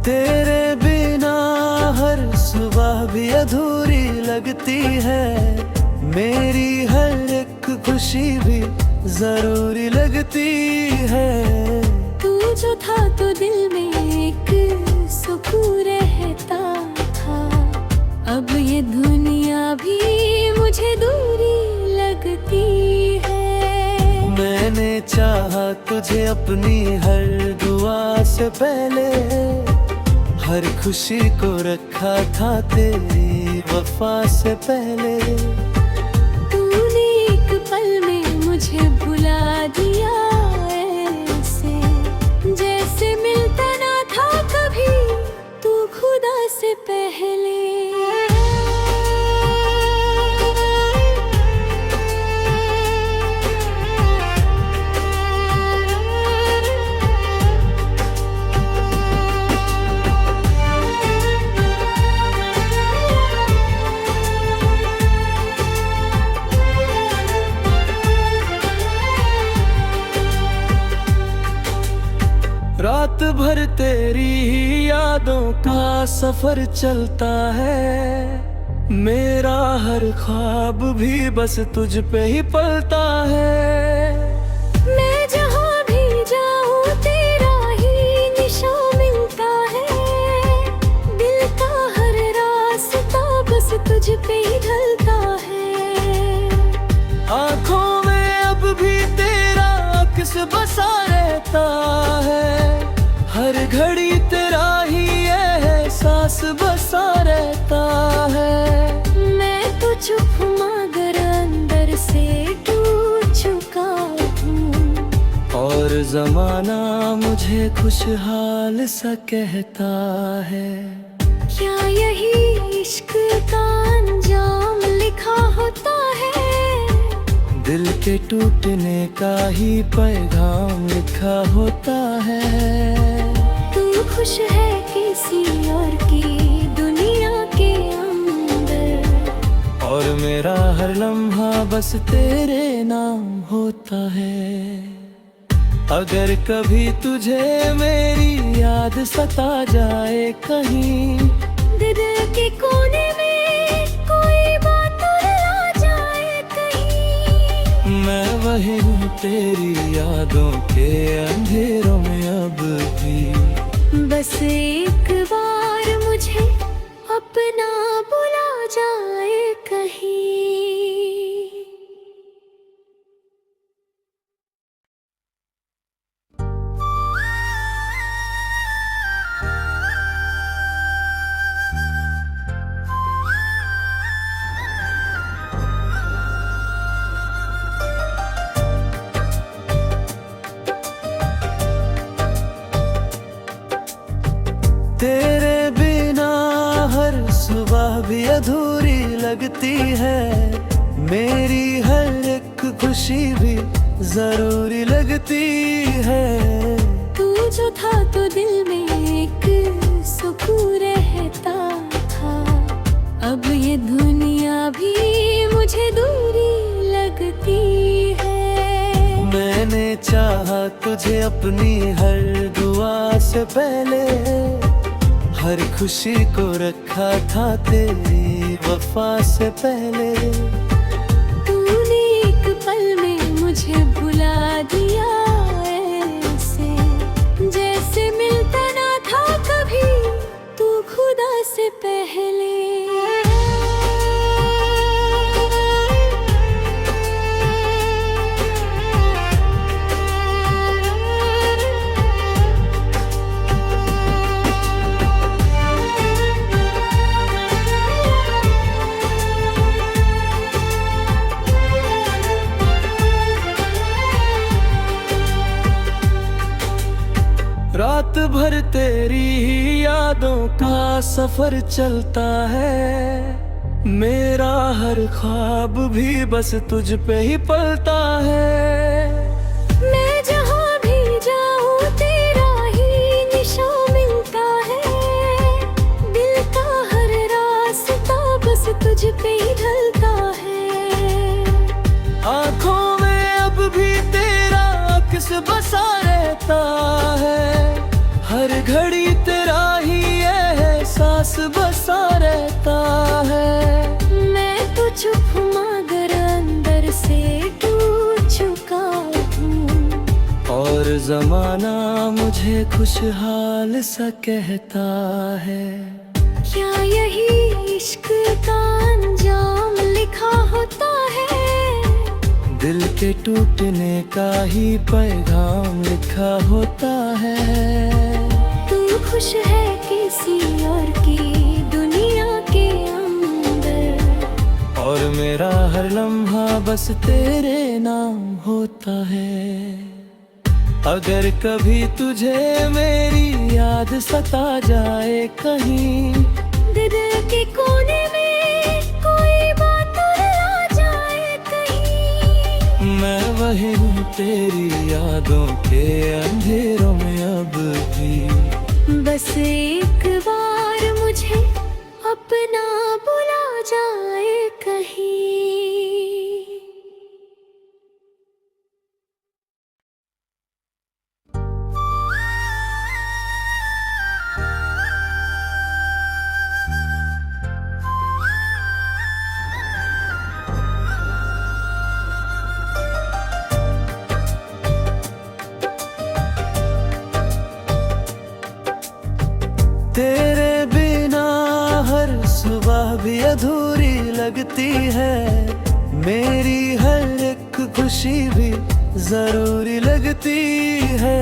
तेरे बिना हर सुबह भी अधूरी लगती है। मेरी हर एक खुशी भी जरूरी लगती है। तू जो था तो दिल में एक सुकून रहता था। अब ये दुनिया भी मुझे दूरी लगती है। मैंने चाहा तुझे अपनी हर दुआ से पहले, हर खुशी को रखा था तेरी वफा से पहले। तूने एक पल में मुझे भुला दिया ऐसे, जैसे मिलता ना था कभी तू खुदा से पहले। रात भर तेरी ही यादों का सफर चलता है। मेरा हर ख्वाब भी बस तुझ पे ही पलता है। मैं जहाँ भी जाऊँ तेरा ही निशान मिलता है। दिल का हर रास्ता बस तुझ पे ही ढलता है। आँखों में अब भी तेरा अक्स बसा रहता है। हर घड़ी तेरा ही एहसास बसा रहता है। मैं तो चुप मगर अंदर से टूट चुका हूँ। और जमाना मुझे खुशहाल सा कहता है। क्या यही इश्क का अंजाम लिखा होता है? दिल के टूटने का ही पैगाम लिखा होता है। तू खुश है किसी और की दुनिया के अंदर, और मेरा हर लम्हा बस तेरे नाम होता है। अगर कभी तुझे मेरी याद सता जाए कहीं, दिल के कोने में कोई बात रुला जाए कहीं, मैं वही हूँ तेरी यादों के अंधेरों में अब भी। बस एक बार मुझे अपना बुला जाए कहीं। तेरे बिना हर सुबह भी अधूरी लगती है। मेरी हर एक खुशी भी जरूरी लगती है। तू जो था तो दिल में एक सुकून रहता था। अब ये दुनिया भी मुझे दूरी लगती है। मैंने चाहा तुझे अपनी हर दुआ से पहले, हर खुशी को रखा था तेरी वफा से पहले। तूने एक पल में मुझे भुला दिया ऐसे, जैसे मिलता ना था कभी तू खुदा से पहले। रात भर तेरी ही यादों का सफर चलता है। मेरा हर ख्वाब भी बस तुझ पे ही पलता है। मैं जहाँ भी जाऊँ तेरा ही निशान मिलता है। दिल का हर रास्ता बस तुझ पे ही ढलता है। आँखों में अब भी तेरा अक्स बसा रहता है। हर घड़ी तेरा ही बसा रहता है। मैं तो चुप मगर अंदर से टूट चुका हूँ, और जमाना मुझे खुशहाल सा कहता है। क्या यही इश्क का अंजाम लिखा होता है? दिल के टूटने का ही पैगाम लिखा होता है। तू खुश है किसी और की दुनिया के अंदर, और मेरा हर लम्हा बस तेरे नाम होता है। अगर कभी तुझे मेरी याद सता जाए कहीं, दिल के कोने में कोई बात आ जाए कहीं, मैं वही हूँ तेरी यादों के अंधेरों में अब भी। बस एक बार मुझे अपना बुला जाए कहीं। तेरे बिना हर सुबह भी अधूरी लगती है। मेरी हर एक खुशी भी जरूरी लगती है।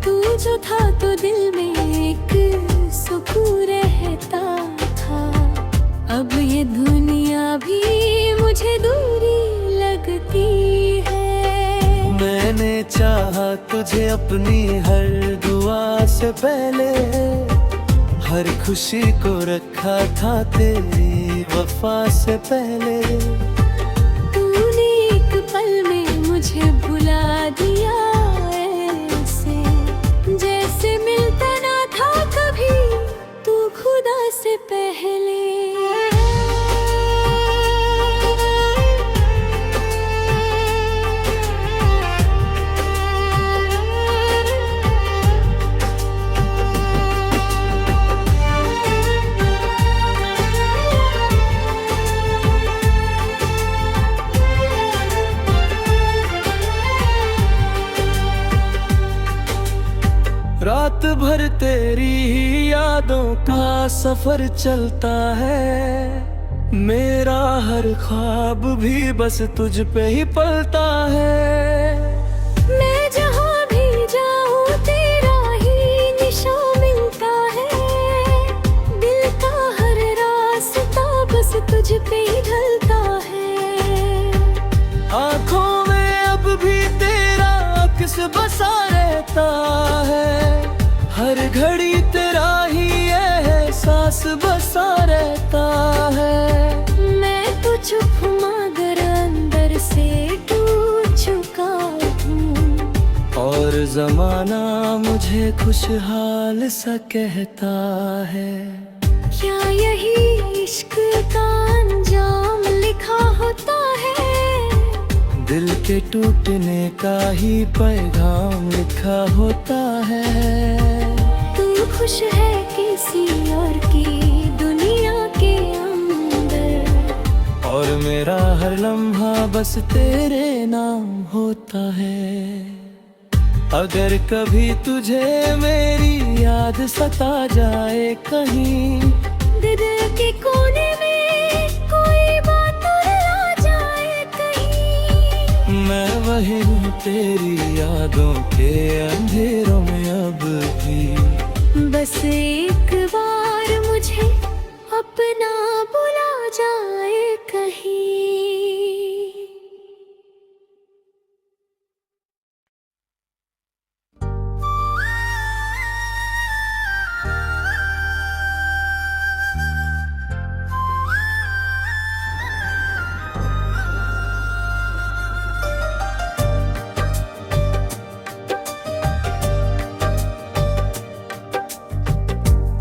तू जो था तो दिल में एक सुकून रहता था, अब ये दुनिया भी मुझे दूरी लगती है। मैंने चाहा तुझे अपनी हर दुआ से पहले, हर खुशी को रखा था तेरी वफा से पहले। तूने एक पल में मुझे भुला दिया ऐसे, जैसे मिलता ना था कभी तू खुदा से पहले। रात भर तेरी ही यादों का सफर चलता है। मेरा हर ख्वाब भी बस तुझ पे ही पलता है। मैं जहाँ भी जाऊँ तेरा ही निशान मिलता है। दिल का हर रास्ता बस तुझ पे ही ढलता है। आँखों में अब भी तेरा अक्स बसा रहता है। हर घड़ी तेरा ही एहसास बसा रहता है। मैं तो चुप मगर अंदर से टूट चुका हूँ, और जमाना मुझे खुशहाल सा कहता है। क्या यही इश्क का अंजाम लिखा होता है? दिल के टूटने का ही पैगाम लिखा होता है। तू खुश है किसी और की दुनिया के अंदर, और मेरा हर लम्हा बस तेरे नाम होता है। अगर कभी तुझे मेरी याद सता जाए कहीं, दिल के कोने में कोई बात आ जाए कहीं, मैं वही हूँ तेरी यादों के अंधेरों में अब भी। बस एक बार मुझे अपना बुला जाए कहीं।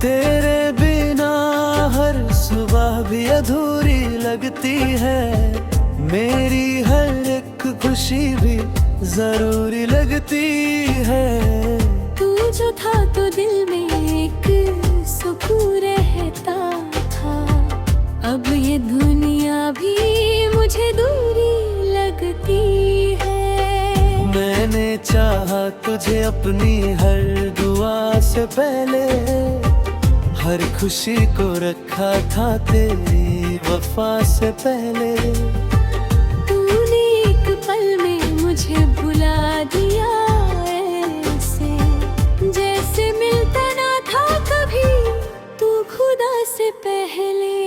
तेरे बिना हर सुबह भी अधूरी लगती है। मेरी हर एक खुशी भी जरूरी लगती है। तू जो था तो दिल में एक सुकून रहता ढलता था। अब ये दुनिया भी मुझे दूरी लगती है। मैंने चाहा तुझे अपनी हर दुआ से पहले, हर खुशी को रखा था तेरी वफा से पहले। तूने एक पल में मुझे भुला दिया ऐसे, जैसे मिलता ना था कभी तू खुदा से पहले।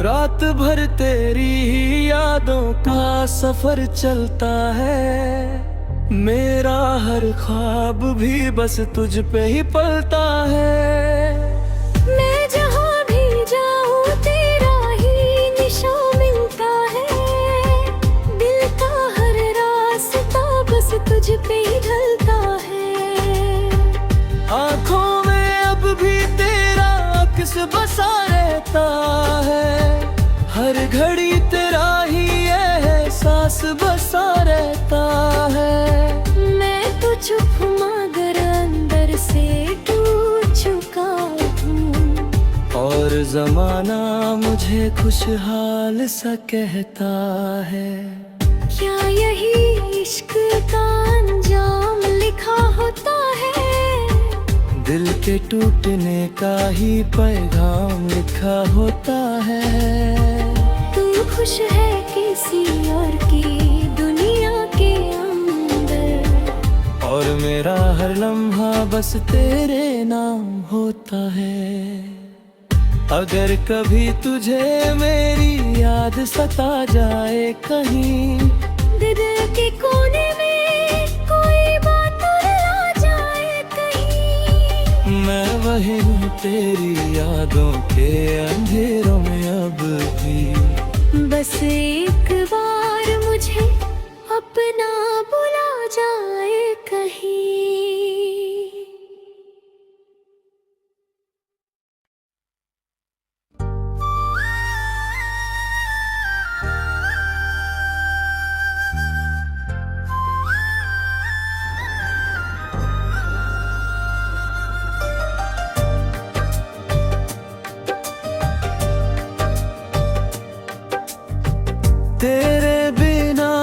रात भर तेरी ही यादों का सफर चलता है। मेरा हर ख्वाब भी बस तुझ पे ही पलता है। मैं जहाँ भी जाऊँ तेरा ही निशान मिलता है। दिल का हर रास्ता बस तुझ पे ही ढलता है। आँखों में अब भी तेरा अक्स बसा रहता है। हर घड़ी तेरा ही एहसास बसा रहता है। मैं तो चुप मगर अंदर से टूट चुका हूँ, और जमाना मुझे खुशहाल सा कहता है। क्या यही इश्क का अंजाम लिखा होता है? दिल के टूटने का ही पैगाम लिखा होता है। तू खुश है किसी और की दुनिया के अंदर, और मेरा हर लम्हा बस तेरे नाम होता है। अगर कभी तुझे मेरी याद सता जाए कहीं, दिल के कोने में कोई बात रुला जाए कहीं, मैं वही हूँ तेरी यादों के अंधेरों में अब भी। बस एक बार मुझे अपना बुला जाए कहीं। तेरे बिना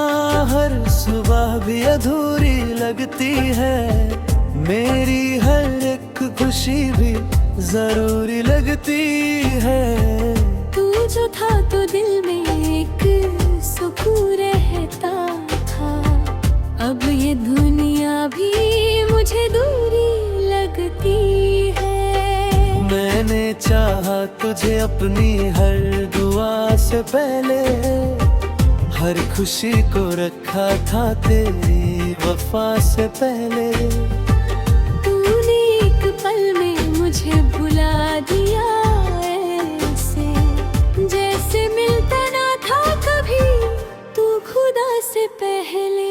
हर सुबह भी अधूरी लगती है। मेरी हर एक खुशी भी जरूरी लगती है। तू जो था तो दिल में एक सुकून रहता था। अब ये दुनिया भी मुझे दूरी लगती है। मैंने चाहा तुझे अपनी हर दुआ से पहले, हर खुशी को रखा था तेरी वफा से पहले। तूने एक पल में मुझे भुला दिया ऐसे, जैसे मिलता ना था कभी तू खुदा से पहले।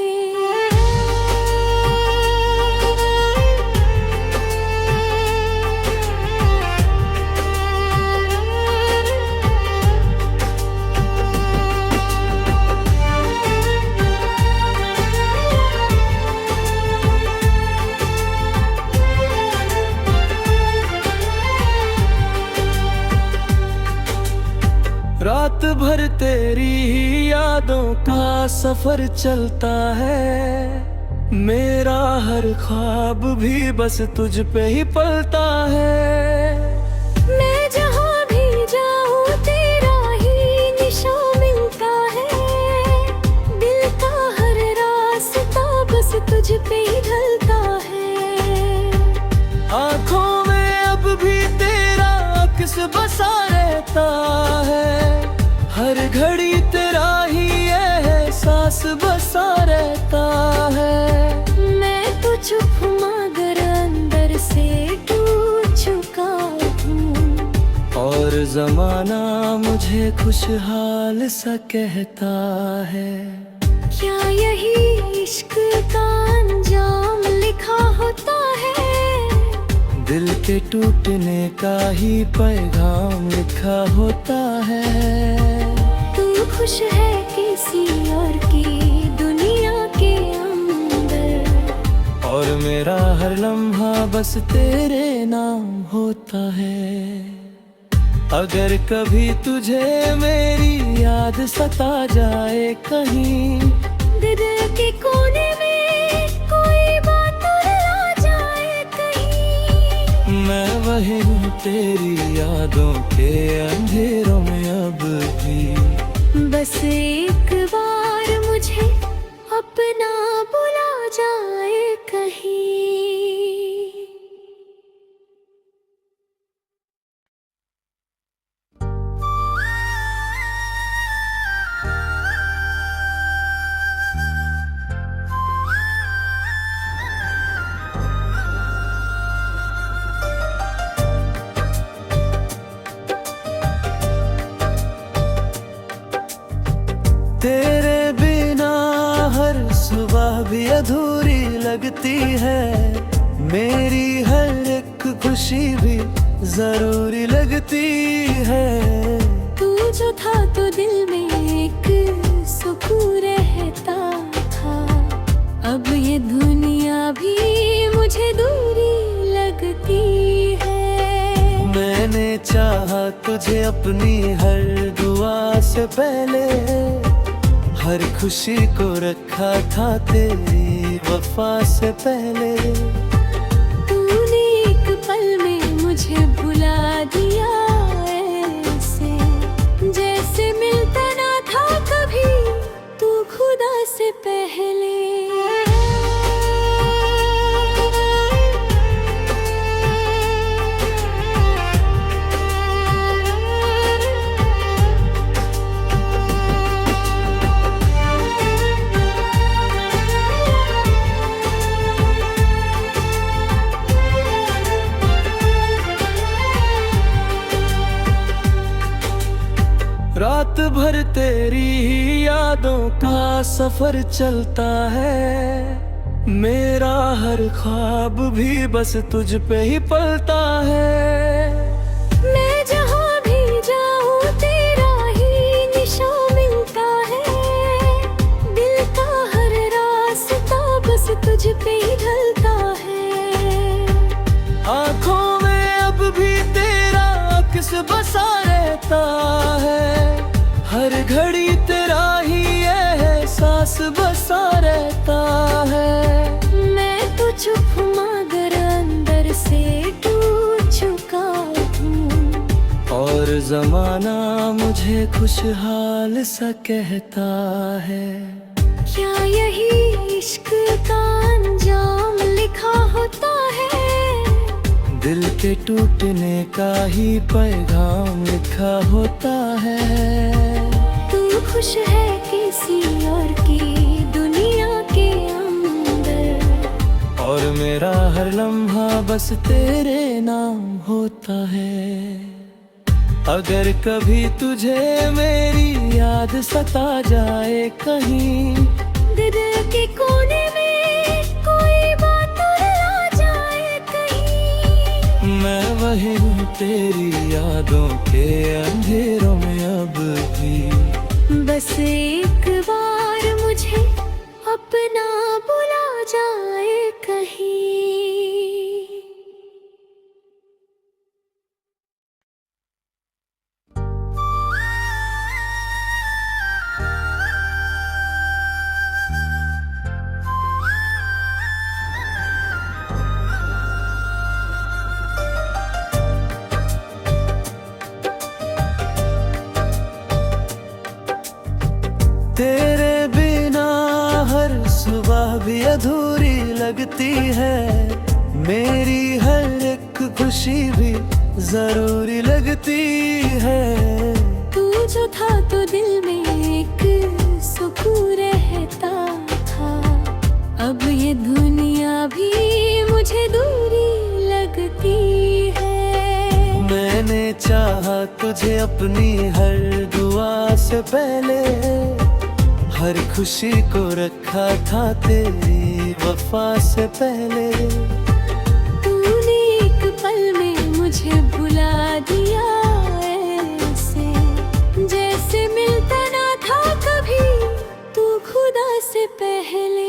रात भर तेरी ही यादों का सफर चलता है। मेरा हर ख्वाब भी बस तुझ पे ही पलता है। मैं जहाँ भी जाऊँ तेरा ही निशान मिलता है। दिल का हर रास्ता बस तुझ पे ही ढलता है। आँखों में अब भी तेरा अक्स बसा रहता है। हर घड़ी तेरा ही एहसास बसा रहता है। मैं तो चुप मगर अंदर से टूट चुका हूँ, और जमाना मुझे खुशहाल सा कहता है। क्या यही इश्क का अंजाम लिखा होता है? दिल के टूटने का ही पैगाम लिखा होता है। तू खुश है किसी और की दुनिया के अंदर, और मेरा हर लम्हा बस तेरे नाम होता है। अगर कभी तुझे मेरी याद सता जाए कहीं, दिल के कोने में कोई बात रुला जाए कहीं, मैं वही हूँ तेरी यादों के अंधेरों में अब भी। बस एक बार मुझे अपना बुला जाए कहीं। तेरे बिना हर सुबह भी अधूरी लगती है, मेरी हर एक खुशी भी जरूरी लगती है। तू जो था तो दिल में एक सुकून रहता था, अब ये दुनिया भी मुझे दूरी लगती है। मैंने चाहा तुझे अपनी हर दुआ से पहले, हर खुशी को रखा था तेरी वफा से पहले। तूने एक पल में मुझे भुला दिया ऐसे, जैसे मिलता ना था कभी तू खुदा से पहले। रात भर तेरी ही यादों का सफर चलता है, मेरा हर ख्वाब भी बस तुझ पे ही पलता है। मैं जहाँ भी जाऊँ तेरा ही निशान मिलता है, दिल का हर रास्ता बस तुझ पे ही ढलता है। आँखों में अब भी तेरा अक्स बसा रहता है, हर घड़ी तेरा ही एहसास बसा रहता है। मैं तो चुप मगर अंदर से टूट चुका हूँ, और जमाना मुझे खुशहाल सा कहता है। क्या यही इश्क का अंजाम लिखा होता है? दिल के टूटने का ही पैगाम लिखा होता है। तू खुश है किसी और की दुनिया के अंदर, और मेरा हर लम्हा बस तेरे नाम होता है। अगर कभी तुझे मेरी याद सता जाए कहीं, दिल के कोने में कोई बात रुला जाए कहीं, मैं वही हूँ तेरी यादों के अंधेरों में अब भी। बस एक बार मुझे अपना बुला जाए कहीं। तेरे बिना हर सुबह भी अधूरी लगती है, मेरी हर एक खुशी भी जरूरी लगती है। तू जो था तो दिल में एक सुकून रहता था, अब ये दुनिया भी मुझे दूरी लगती है। मैंने चाहा तुझे अपनी हर दुआ से पहले, हर खुशी को रखा था तेरी वफा से पहले। तूने एक पल में मुझे भुला दिया ऐसे, जैसे मिलता ना था कभी तू खुदा से पहले।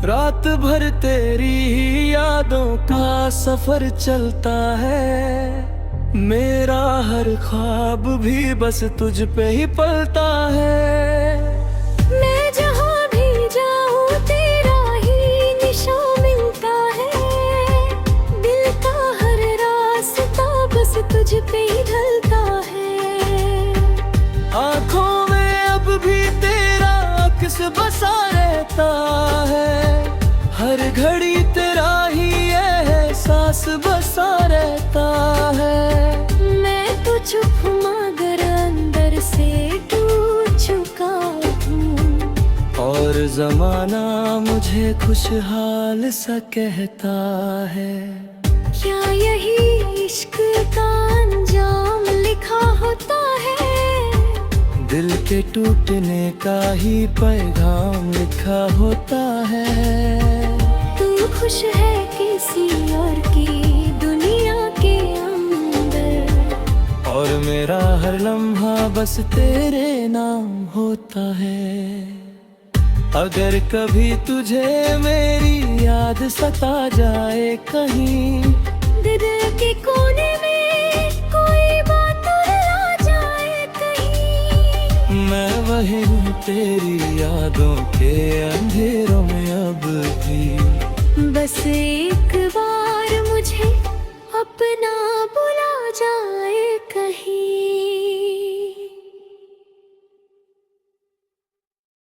रात भर तेरी ही यादों का सफर चलता है, मेरा हर ख्वाब भी बस तुझ पे ही पलता है। मैं जहाँ भी जाऊँ तेरा ही निशान मिलता है, दिल का हर रास्ता बस तुझ पे ही ढलता है। आँखों में अब भी तेरा अक्स बसा रहता है, हर घड़ी तेरा ही एहसास बसा रहता है। मैं तो चुप मगर अंदर से टूट चुका हूँ, और जमाना मुझे खुशहाल सा कहता है। क्या यही इश्क का अंजाम लिखा होता है? दिल के टूटने का ही पैगाम लिखा होता है। तू खुश है किसी और की दुनिया के अंदर, और मेरा हर लम्हा बस तेरे नाम होता है। अगर कभी तुझे मेरी याद सता जाए कहीं, दिल के कोने में कोई बात रुला जाए कहीं, मैं वही हूँ तेरी यादों के अंधेरों में अब भी। बस एक बार मुझे अपना बुला जाए कहीं।